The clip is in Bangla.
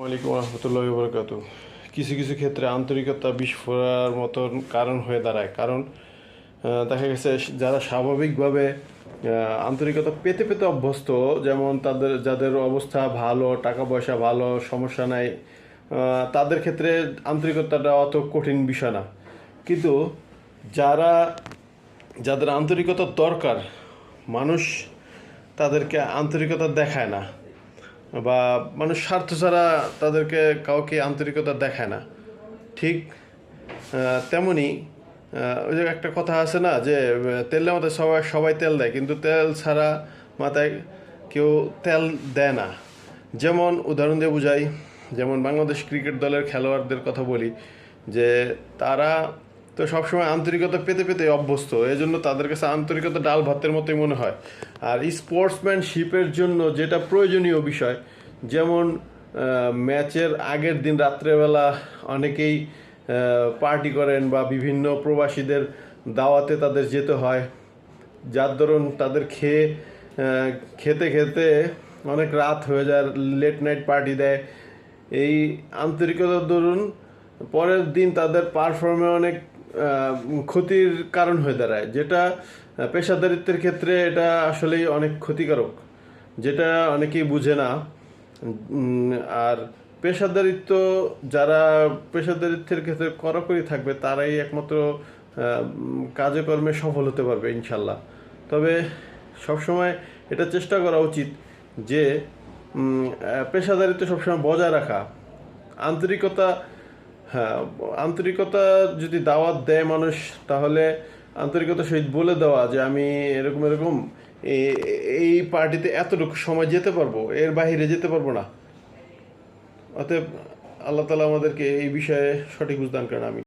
ওয়ালাইকুম রহমতুল্লাহি ওয়া বারাকাতুহু। কিছু কিছু ক্ষেত্রে আন্তরিকতা বিস্ফোরণের মতন কারণ হয়ে দাঁড়ায়। কারণ দেখা গেছে যারা স্বাভাবিকভাবে আন্তরিকতা পেতে পেতে অভ্যস্ত, যেমন যাদের অবস্থা ভালো, টাকা পয়সা ভালো, সমস্যা নাই, তাদের ক্ষেত্রে আন্তরিকতাটা অত কঠিন বিষয় না। কিন্তু যারা যাদের আন্তরিকতার দরকার, মানুষ তাদেরকে আন্তরিকতা দেখায় না, বা মানুষ স্বার্থ ছাড়া তাদেরকে কাউকে আন্তরিকতা দেখায় না। ঠিক তেমনি ওই যে একটা কথা আছে না, যে তেলের মাথায় সবাই সবাই তেল দেয়, কিন্তু তেল ছাড়া মাথায় কেউ তেল দেয় না। যেমন উদাহরণ দিয়ে বুঝাই, যেমন বাংলাদেশ ক্রিকেট দলের খেলোয়াড়দের কথা বলি, যে তারা তো সবসময় আন্তরিকতা পেতে পেতে অভ্যস্ত, এই জন্য তাদের কাছে আন্তরিকতা ডাল ভাতের মতোই মনে হয়। আর স্পোর্টসম্যানশিপের জন্য যেটা প্রয়োজনীয় বিষয়, যেমন ম্যাচের আগের দিন রাত্রেবেলা অনেকেই পার্টি করেন, বা বিভিন্ন প্রবাসীদের দাওয়াতে তাদের যেতে হয়, যার দরুন তাদের খেতে খেতে অনেক রাত হয়ে যায়, লেট নাইট পার্টি দেয়। এই আন্তরিকতার দরুন পরের দিন তাদের পারফর্মে অনেক ক্ষতির কারণ হয়ে দাঁড়ায়, যেটা পেশাদারিত্বের ক্ষেত্রে এটা আসলেই অনেক ক্ষতিকারক, যেটা অনেকেই বুঝে না। আর পেশাদারিত্ব যারা পেশাদারিত্বের ক্ষেত্রে কড়াকড়ি থাকবে, তারাই একমাত্র কাজে কর্মে সফল হতে পারবে ইনশাল্লাহ। তবে সবসময় এটা চেষ্টা করা উচিত যে পেশাদারিত্ব সবসময় বজায় রাখা। আন্তরিকতা, হ্যাঁ, আন্তরিকতা যদি দাওয়াত দেয় মানুষ, তাহলে আন্তরিকতার সহিত বলে দেওয়া যে আমি এরকম এরকম এই পার্টিতে এতটুকু সময় যেতে পারবো, এর বাইরে যেতে পারবো না। অতএব আল্লাহ তাআলা আমাদেরকে এই বিষয়ে সঠিক বুঝদান করেন। আমি